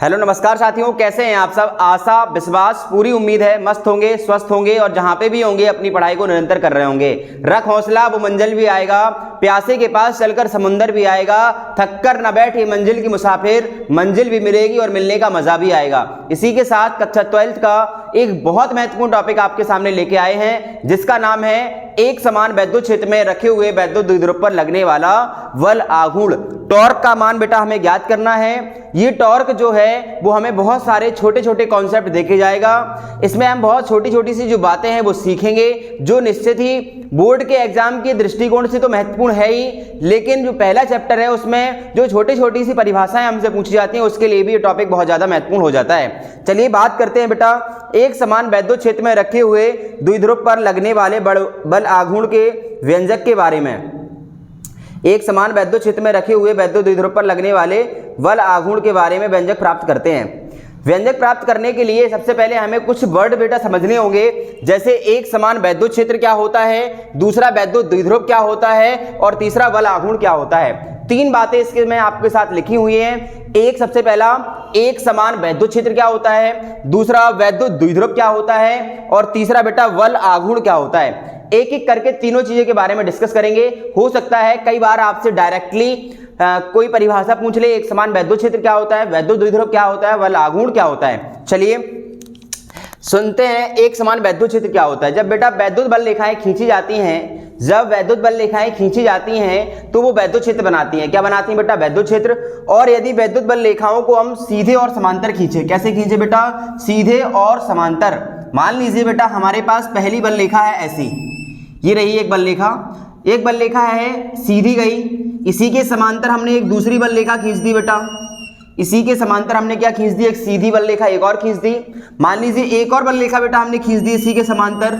Hello नमस्कार साथियों, कैसे हैं आप सब। आशा विश्वास पूरी उम्मीद है मस्त होंगे, स्वस्थ होंगे और जहां पे भी होंगे अपनी पढ़ाई को निरंतर कर रहे होंगे। रख हौसला, वो मंजिल भी आएगा, प्यासे के पास चलकर समुंदर भी आएगा, थक कर न बैठे मंजिल की मुसाफिर, मंजिल भी मिलेगी और मिलने का मजा भी आएगा। इसी के साथ कक्षा 12th का एक बहुत महत्वपूर्ण टॉपिक आपके सामने लेके आए हैं, जिसका नाम है एक समान वैद्युत क्षेत्र में रखे हुए वैद्युत द्विध्रुव पर लगने वाला बल आघूर्ण। टॉर्क का मान बेटा हमें ज्ञात करना है। ये टॉर्क जो है वो हमें बहुत सारे छोटे छोटे कॉन्सेप्ट देखे जाएगा। इसमें हम बहुत छोटी छोटी सी जो बातें हैं वो सीखेंगे, जो निश्चित ही बोर्ड के एग्जाम के दृष्टिकोण से तो महत्वपूर्ण है ही, लेकिन जो पहला चैप्टर है उसमें जो छोटी छोटी सी परिभाषाएं हमसे पूछी जाती हैं उसके लिए भी ये टॉपिक बहुत ज्यादा महत्वपूर्ण हो जाता है। चलिए बात करते हैं बेटा एक समान वैद्युत क्षेत्र में रखे हुए द्विध्रुव पर लगने वाले बल आघूर्ण के व्यंजक के बारे में। एक समान वैद्युत क्षेत्र में रखे हुए वैद्युत द्विध्रुव पर लगने वाले बल आघूर्ण के बारे में व्यंजक प्राप्त करते हैं। व्यंजक प्राप्त करने के लिए सबसे पहले हमें कुछ वर्ड बेटा समझने होंगे, जैसे एक समान वैद्युत क्षेत्र क्या होता है, दूसरा वैद्युत द्विध्रुव क्या होता है और तीसरा बल आघूर्ण क्या होता है। तीन बातें इसके में आपके साथ लिखी हुई हैं। एक सबसे पहला एक समान वैद्युत क्षेत्र क्या होता है, दूसरा वैद्युत द्विध्रुव क्या होता है और तीसरा बेटा बल आघूर्ण क्या होता है। एक एक करके तीनों चीजों के बारे में डिस्कस करेंगे। हो सकता है कई बार आपसे डायरेक्टली कोई परिभाषा पूछ ले, एक समान वैद्युत क्षेत्र क्या होता है, वैद्युत द्विध्रुव क्या होता है, बल आघूर्ण क्या होता है। चलिए सुनते हैं एक समान वैद्युत क्षेत्र क्या होता है। जब बेटा वैद्युत बल रेखाएं खींची जाती हैं, जब वैद्युत बल रेखाएं खींची जाती हैं तो वो वैद्युत क्षेत्र बनाती हैं। क्या बनाती हैं बेटा? वैद्युत क्षेत्र। और यदि वैद्युत बल रेखाओं को हम सीधे और समांतर खींचे, कैसे खींचे बेटा? सीधे और समांतर। मान लीजिए बेटा हमारे पास पहली बल रेखा है ऐसी, ये रही एक बल रेखा, एक बल रेखा है सीधी गई, इसी के समांतर हमने एक दूसरी बल रेखा खींच दी बेटा, इसी के समांतर हमने क्या खींच दी? एक सीधी बल रेखा एक और खींच दी। मान लीजिए एक और बल रेखा बेटा हमने खींच दी इसी के समांतर,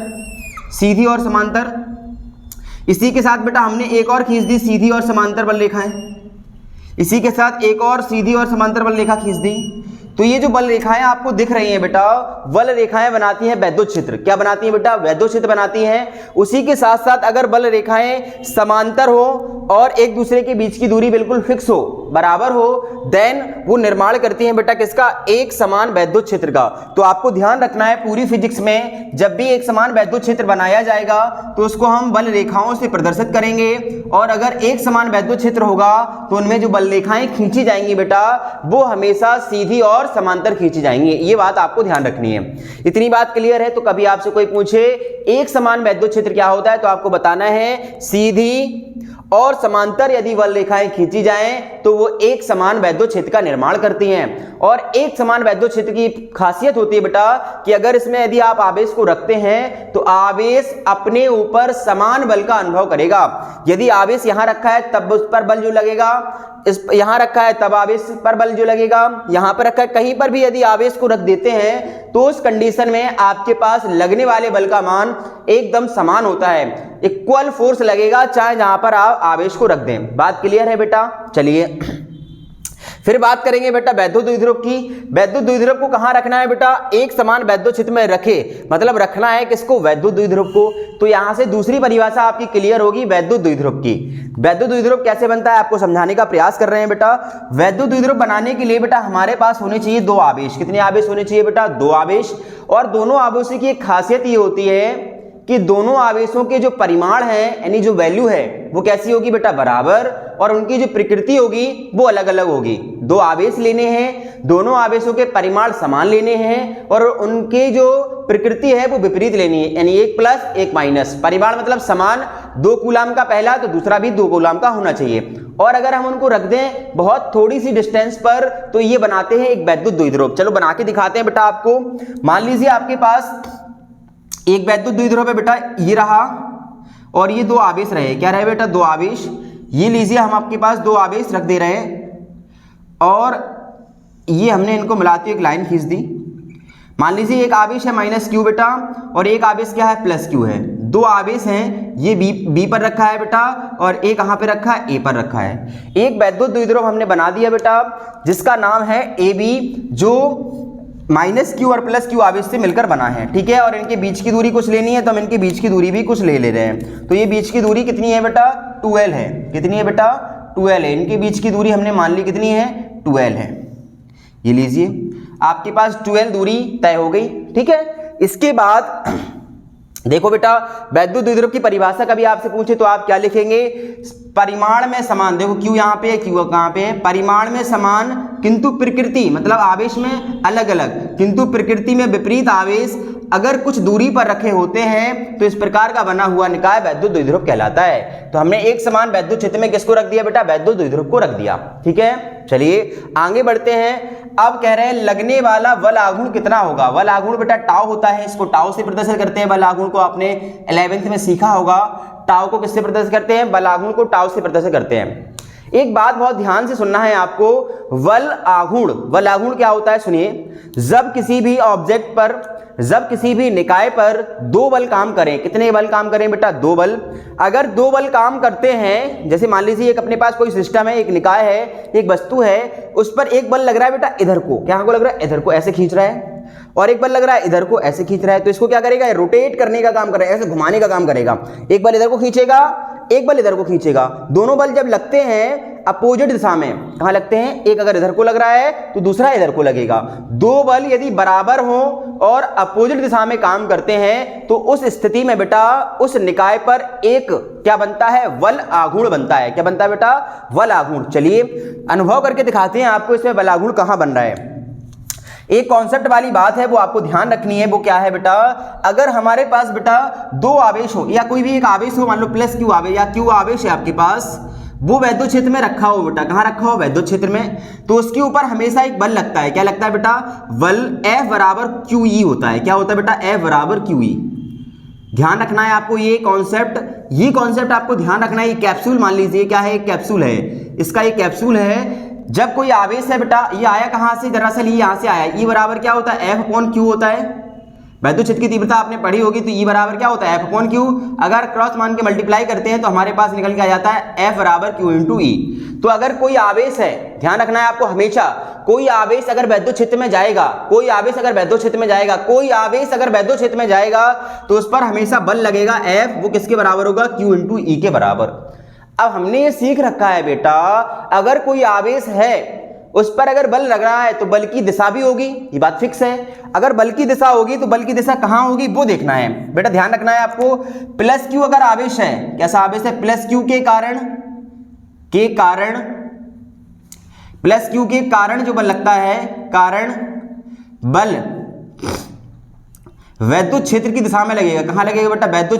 सीधी और समांतर। इसी के साथ बेटा हमने एक और खींच दी सीधी और समांतर बल रेखाएं, इसी के साथ एक और सीधी और समांतर बल रेखा खींच दी। तो ये जो बल रेखाएं आपको दिख रही हैं बेटा, बल रेखाएं बनाती हैं वैद्युत क्षेत्र। क्या बनाती हैं बेटा? वैद्युत क्षेत्र बनाती हैं। उसी के साथ साथ अगर बल रेखाएं समांतर हो और एक दूसरे के बीच की दूरी बिल्कुल फिक्स हो, बराबर हो, देन वो निर्माण करती हैं बेटा किसका? एक समान वैद्युत क्षेत्र का। तो आपको ध्यान रखना है पूरी फिजिक्स में जब भी एक समान वैद्युत क्षेत्र बनाया जाएगा तो उसको हम बल रेखाओं से प्रदर्शित करेंगे, और अगर एक समान वैद्युत क्षेत्र होगा तो उनमें जो बल रेखाएं खींची जाएंगी बेटा वो हमेशा सीधी और समांतर खींची जाएंगी। ये बात आपको ध्यान रखनी है। इतनी बात क्लियर है? तो कभी आपसे कोई पूछे एक समान वैद्युत क्षेत्र क्या होता है तो आपको बताना है सीधी और समांतर यदि बल रेखाएं खींची जाएं तो वो एक समान वैद्युत क्षेत्र का निर्माण करती हैं। और एक समान वैद्युत क्षेत्र की खासियत होती है बेटा कि अगर इसमें यदि आप आवेश को रखते हैं तो आवेश अपने ऊपर समान बल का अनुभव करेगा। यदि आवेश यहां रखा है तब उस पर बल जो लगेगा, इस यहां रखा है तब आवेश पर बल जो लगेगा, यहां पर रखा है, कहीं पर भी यदि आवेश को रख देते हैं तो उस कंडीशन में आपके पास लगने वाले बल का मान एकदम समान होता है, इक्वल फोर्स लगेगा चाहे जहां पर आप आवेश को रख दें। बात क्लियर है बेटा? चलिए फिर बात करेंगे बेटा वैद्युत द्विध्रुव की। वैद्युत द्विध्रुव को कहां रखना है बेटा? एक समान वैद्युत क्षेत्र में रखे, मतलब रखना है किसको? वैद्युत द्विध्रुव को। तो यहां से दूसरी परिभाषा आपकी क्लियर होगी वैद्युत द्विध्रुव की। वैद्युत द्विध्रुव कैसे बनता है आपको समझाने का प्रयास कर रहे हैं बेटा। वैद्युत द्विध्रुव बनाने के लिए बेटा हमारे पास होने चाहिए दो आवेश। कितने आवेश होने चाहिए बेटा? दो आवेश। और दोनों आवेशों की एक खासियत ये होती है कि दोनों आवेशों के जो परिमाण है यानी जो वैल्यू है वो कैसी होगी बेटा? बराबर। और उनकी जो प्रकृति होगी वो अलग अलग होगी। दो आवेश लेने हैं, दोनों आवेशों के परिमाण समान लेने हैं और उनकी जो प्रकृति है वो विपरीत लेनी है, यानी एक प्लस एक माइनस। परिमाण मतलब समान, 2 कूलाम का पहला तो दूसरा भी 2 कूलाम का होना चाहिए। और अगर हम उनको रख दें बहुत थोड़ी सी डिस्टेंस पर तो ये बनाते हैं एक वैद्युत द्विध्रुव। चलो बना के दिखाते हैं बेटा आपको। मान लीजिए आपके पास एक वैद्युत द्विध्रुव है बेटा, ये रहा, और ये दो आवेश रहे। क्या रहे बेटा? दो आवेश। ये लीजिए हम आपके पास दो आवेश रख दे रहे हैं और ये हमने इनको मिलाते हुए एक लाइन खींच दी। मान लीजिए एक आवेश है माइनस क्यू बेटा और एक आवेश क्या है? प्लस क्यू है। दो आवेश हैं, ये बी पर रखा है बेटा और एक कहां पे रखा है? ए पर रखा है। एक वैद्युत द्विध्रुव हमने बना दिया बेटा जिसका नाम है ए बी, जो माइनस क्यू और प्लस क्यू आवेश से मिलकर बना है। ठीक है, और इनके बीच की दूरी कुछ लेनी है तो हम इनके बीच की दूरी भी कुछ ले रहे हैं। तो ये बीच की दूरी कितनी है बेटा? 12 है। कितनी है बेटा? 12 है। इनके बीच की दूरी हमने मान ली कितनी है? 12 है। ये लीजिए, आपके पास 12 दूरी तय हो गई। ठीक है, इसके बाद देखो बेटा, वैद्युत द्विध्रुव की परिभाषा कभी आपसे पूछे तो आप क्या लिखेंगे? परिमाण में समान, देखो क्यू यहाँ पे है, क्यू कहाँ पे है, परिमाण में समान किंतु प्रकृति, मतलब आवेश में अलग अलग, किंतु प्रकृति में विपरीत आवेश अगर कुछ दूरी पर रखे होते हैं तो इस प्रकार का बना हुआ निकाय वैद्युत द्विध्रुव कहलाता है। तो हमने एक समान वैद्युत क्षेत्र में किसको रख दिया बेटा? वैद्युत द्विध्रुव को रख दिया। ठीक है, चलिए आगे बढ़ते हैं। अब कह रहे हैं लगने वाला बल आघूर्ण कितना होगा? बल आघूर्ण बेटा टाउ होता है, इसको टाउ से प्रदर्शित करते हैं। बल आघूर्ण को आपने 11th में सीखा होगा, टाउ को किससे प्रदर्शित करते हैं? बल आघूर्ण को टाउ से प्रदर्शित करते हैं। एक बात बहुत ध्यान से सुनना है आपको, बल आघूर्ण क्या होता है सुनिए। जब किसी भी ऑब्जेक्ट पर, जब किसी भी निकाय पर दो बल काम करें, कितने बल काम करें बेटा? दो बल। अगर दो बल काम करते हैं, जैसे मान लीजिए एक अपने पास कोई सिस्टम है, एक निकाय है, एक वस्तु है, उस पर एक बल लग रहा है बेटा इधर को, क्या को लग रहा है? इधर को, ऐसे खींच रहा है, और एक बल लग रहा है इधर को, ऐसे खींच रहा है। तो इसको क्या करेगा? रोटेट करने का काम करेगा, ऐसे घुमाने का काम करेगा। एक बल इधर को खींचेगा, एक बल इधर को खींचेगा। दोनों बल जब लगते हैं अपोजिट दिशा में, कहां लगते हैं? एक अगर इधर को लग रहा है तो दूसरा इधर को लगेगा। दो बल यदि बराबर हो और अपोजिट दिशा में काम करते हैं तो उस स्थिति में बेटा उस निकाय पर एक क्या बनता है? बल आघूर्ण बनता है। क्या बनता है बेटा? बल आघूर्ण। चलिए अनुभव करके दिखाते हैं आपको इसमें बल आघूर्ण कहां बन रहा है। एक कॉन्सेप्ट वाली बात है, वो आपको ध्यान रखनी है। वो क्या है बेटा? अगर हमारे पास बेटा दो आवेश हो या कोई भी एक आवेश हो, मान लो प्लस क्यू आवेश या क्यू आवेश है आपके पास, वो वैद्युत क्षेत्र में रखा हो बेटा, कहां रखा हो? वैद्युत क्षेत्र में। तो उसके ऊपर हमेशा एक बल लगता है। क्या लगता है बेटा? बल F बराबर QE होता है। क्या होता है बेटा? F बराबर QE। ध्यान रखना है आपको ये कॉन्सेप्ट आपको ध्यान रखना है। ये कैप्सूल मान लीजिए, क्या है? एक कैप्सूल है, इसका एक कैप्सूल है। जब कोई आवेश है बेटा, ये आया कहां से? दरअसल ये यहां से आया। E बराबर क्या होता है? F अपॉन Q होता है। वैद्युत क्षेत्र की तीव्रता आपने पढ़ी होगी, तो E बराबर क्या होता है? F upon Q। अगर क्रॉस मान के मल्टीप्लाई करते हैं तो हमारे पास निकल के आ जाता है F बराबर Q इंटू E। तो अगर कोई आवेश है, ध्यान रखना है आपको हमेशा, कोई आवेश अगर वैद्युत क्षेत्र में जाएगा, कोई आवेश अगर वैद्युत क्षेत्र में जाएगा तो उस पर हमेशा बल लगेगा F, वो किसके बराबर होगा? Q इंटू E के बराबर। अब हमने ये सीख रखा है बेटा, अगर कोई आवेश है उस पर अगर बल लग रहा है तो बल की दिशा भी होगी, ये बात फिक्स है। अगर बल की दिशा होगी तो बल की दिशा कहां होगी वो देखना है बेटा, ध्यान रखना है आपको। प्लस क्यू अगर आवेश है, कैसा आवेश है? प्लस क्यू के कारण जो बल लगता है, कारण बल वैद्युत क्षेत्र की दिशा में लगेगा। कहां लगेगा बेटा? वैद्युत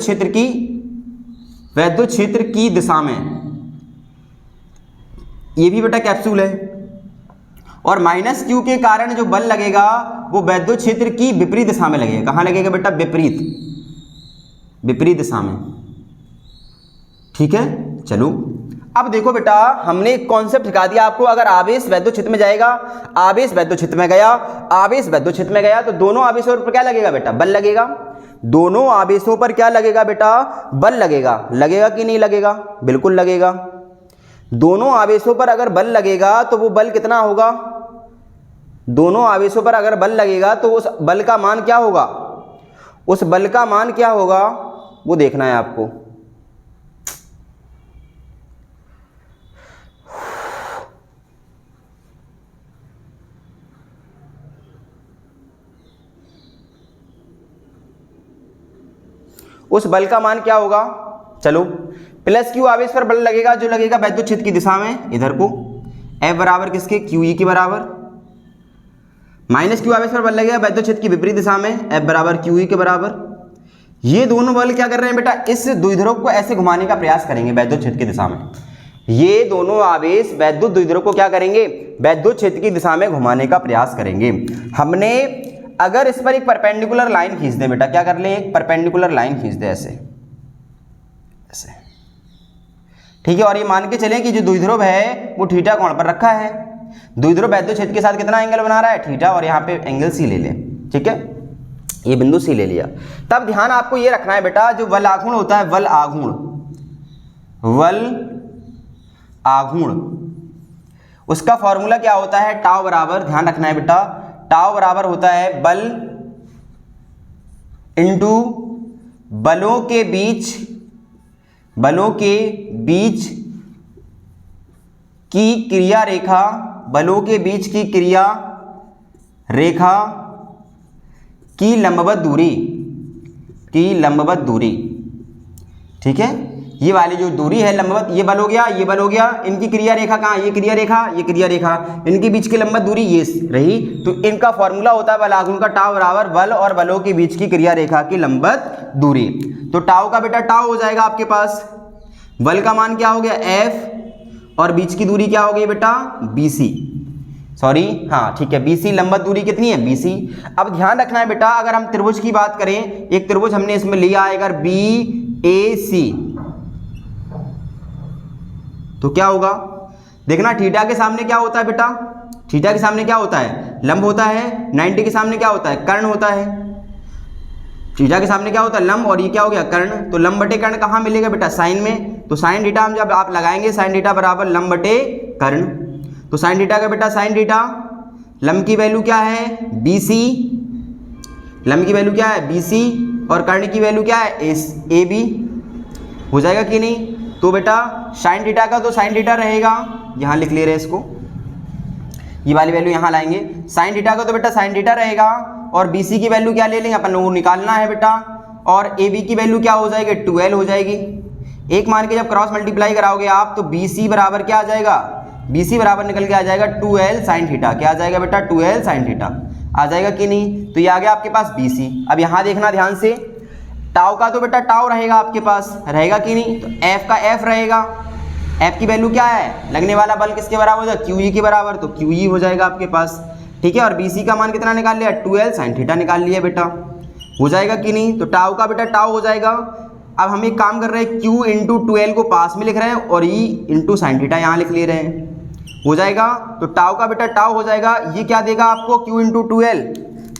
क्षेत्र की दिशा में। ये भी बेटा कैप्सूल है। और माइनस क्यू के कारण जो बल लगेगा वो वैद्युत क्षेत्र की विपरीत दिशा में लगेगा। कहां लगेगा बेटा? विपरीत दिशा में। ठीक है, चलो अब देखो बेटा, हमने एक कॉन्सेप्ट सिखा दिया आपको। अगर आवेश वैद्युत क्षेत्र में जाएगा, आवेश वैद्युत क्षेत्र में गया तो दोनों आवेशों पर क्या लगेगा बेटा? बल लगेगा। दोनों आवेशों पर क्या लगेगा बेटा? बल लगेगा। लगेगा कि नहीं लगेगा? बिल्कुल लगेगा। दोनों आवेशों पर अगर बल लगेगा तो वो बल कितना होगा? दोनों आवेशों पर अगर बल लगेगा तो उस बल का मान क्या होगा? वो देखना है आपको। उस बल का मान क्या होगा? चलो, प्लस क्यू आवेश पर बल लगेगा, जो लगेगा वैद्युत क्षेत्र की दिशा में इधर को, F बराबर किसके? QE के बराबर। माइनस क्यू आवेश पर बल लगेगा वैद्युत क्षेत्र की विपरीत दिशा में, F बराबर QE के बराबर। ये दोनों बल क्या कर रहे हैं बेटा? इस द्विध्रुव को ऐसे घुमाने का प्रयास करेंगे वैद्युत क्षेत्र की दिशा में। ये दोनों आवेश वैद्युत द्विध्रुव को क्या करेंगे? वैद्युत क्षेत्र की दिशा में घुमाने का प्रयास करेंगे। हमने अगर इस पर एक परपेंडिकुलर लाइन खींच दें बेटा, क्या कर ले? एक परपेंडिकुलर लाइन खींच दे ऐसे। ठीक है, और ये मान के चलें कि जो द्विध्रुव है वो थीटा कोण पर रखा है। द्विध्रुव वैद्युत क्षेत्र के साथ कितना एंगल बना रहा है? थीटा, और यहाँ पे एंगल सी ले ले। ठीक है, ये बिंदु सी ले लिया। तब ध्यान आपको ये रखना है बेटा, जो बल आघूर्ण होता है, बल आघूर्ण, उसका फॉर्मूला क्या होता है? टाउ बराबर, ध्यान रखना है बेटा, टाउ बराबर होता है बल इंटू बलों के बीच की क्रिया रेखा, बलों के बीच की क्रिया रेखा की लंबवत दूरी, ठीक है। ये वाली जो दूरी है लंबवत, ये बल हो गया, ये बल हो गया, इनकी क्रिया रेखा कहाँ, ये क्रिया रेखा, ये क्रिया रेखा, इनके बीच की लंबवत दूरी ये रही। तो इनका फॉर्मूला होता है बल आघूर्ण का, टाउ बराबर बल और बलों के बीच की क्रिया रेखा की लंबवत दूरी। तो टाउ का बेटा टाउ हो जाएगा आपके पास, बल का मान क्या हो गया एफ, और बीच की दूरी क्या हो गई बेटा BC, सॉरी हाँ ठीक है BC, लंबवत दूरी कितनी है BC। अब ध्यान रखना है बेटा, अगर हम त्रिभुज की बात करें, एक त्रिभुज हमने इसमें लिया है अगर BAC, तो क्या होगा, देखना थीटा के सामने क्या होता है बेटा, थीटा के सामने क्या होता है, लंब होता है, 90 के सामने क्या होता है, कर्ण होता है। थीटा के सामने क्या होता है, लंब, और ये क्या हो गया कर्ण। तो लंब बटे कर्ण कहाँ मिलेगा बेटा, साइन में। तो साइन थीटा हम जब आप लगाएंगे, साइन थीटा बराबर लंब बटे कर्ण। तो साइन थीटा का बेटा साइन थीटा, लंब की वैल्यू क्या है BC, लंब की वैल्यू क्या है BC, और कर्ण की वैल्यू क्या है AB, हो जाएगा कि नहीं। तो बेटा साइन थीटा का तो साइन थीटा रहेगा, यहाँ लिख ले रहे इसको, ये वाली वैल्यू यहाँ लाएंगे। साइन थीटा का तो बेटा साइन थीटा रहेगा, और BC की वैल्यू क्या ले लेंगे अपन लोगों को निकालना है बेटा, और AB की वैल्यू क्या हो जाएगी 12 हो जाएगी। एक मान के जब क्रॉस मल्टीप्लाई कराओगे आप तो BC बराबर क्या आ जाएगा, BC बराबर निकल के आ जाएगा 12 साइन थीटा, क्या आ जाएगा बेटा 12 साइन थीटा, आ जाएगा कि नहीं। तो ये आ गया आपके पास BC। अब यहाँ देखना ध्यान से, टाउ का तो बेटा टाउ रहेगा आपके पास, रहेगा कि नहीं। तो F का F रहेगा, F की वैल्यू क्या है, लगने वाला बल किसके बराबर हो जाएगा QE के बराबर, तो QE हो जाएगा आपके पास, ठीक है। और BC का मान कितना निकाल लिया 12 साइन थीटा निकाल लिया बेटा, हो जाएगा कि नहीं। तो टाउ का बेटा टाउ हो जाएगा। अब हम एक काम कर रहे हैं, Q इंटू 12 को पास में लिख रहे हैं और E इंटू साइन थीटा यहाँ लिख ले रहे हैं, हो जाएगा। तो टाउ का बेटा टाउ हो जाएगा, ये क्या देगा आपको Q इंटू 12,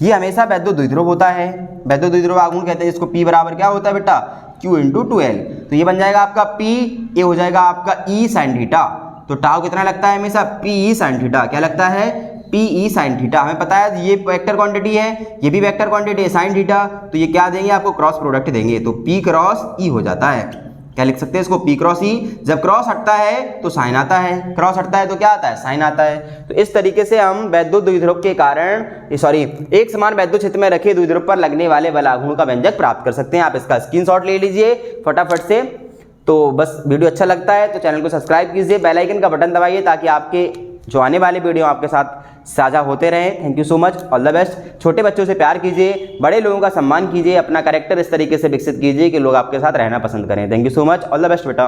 ये हमेशा वैद्युत द्विध्रुव होता है, वैद्युत द्विध्रुव आघूर्ण कहते हैं इसको। P बराबर क्या होता है बेटा Q इंटू 12, तो ये बन जाएगा आपका P, ये हो जाएगा आपका E साइन थीटा। तो टाउ कितना लगता है हमेशा PE साइन थीटा, क्या लगता है PE साइन थीटा। हमें पता है ये वेक्टर क्वांटिटी है, ये भी वेक्टर क्वांटिटी है साइन थीटा, तो ये क्या देंगे आपको क्रॉस प्रोडक्ट देंगे, तो P क्रॉस E हो जाता है। क्या लिख सकते हैं इसको P क्रॉस E। जब क्रॉस हटता है तो साइन आता है, क्रॉस हटता है तो क्या आता है साइन आता है। तो इस तरीके से हम वैद्युत द्विध्रुव के कारण एक समान वैद्युत क्षेत्र में रखे द्विध्रुव पर लगने वाले बल आघूर्ण का व्यंजक प्राप्त कर सकते हैं। आप इसका स्क्रीनशॉट ले लीजिए फटाफट से। तो बस वीडियो अच्छा लगता है तो चैनल को सब्सक्राइब कीजिए, बेल आइकन का बटन दबाइए ताकि आपके जो आने वाले वीडियो आपके साथ साझा होते रहें। Thank you so much, all the best. छोटे बच्चों से प्यार कीजिए, बड़े लोगों का सम्मान कीजिए, अपना कैरेक्टर इस तरीके से विकसित कीजिए कि लोग आपके साथ रहना पसंद करें। Thank you so much, all the best बेटा।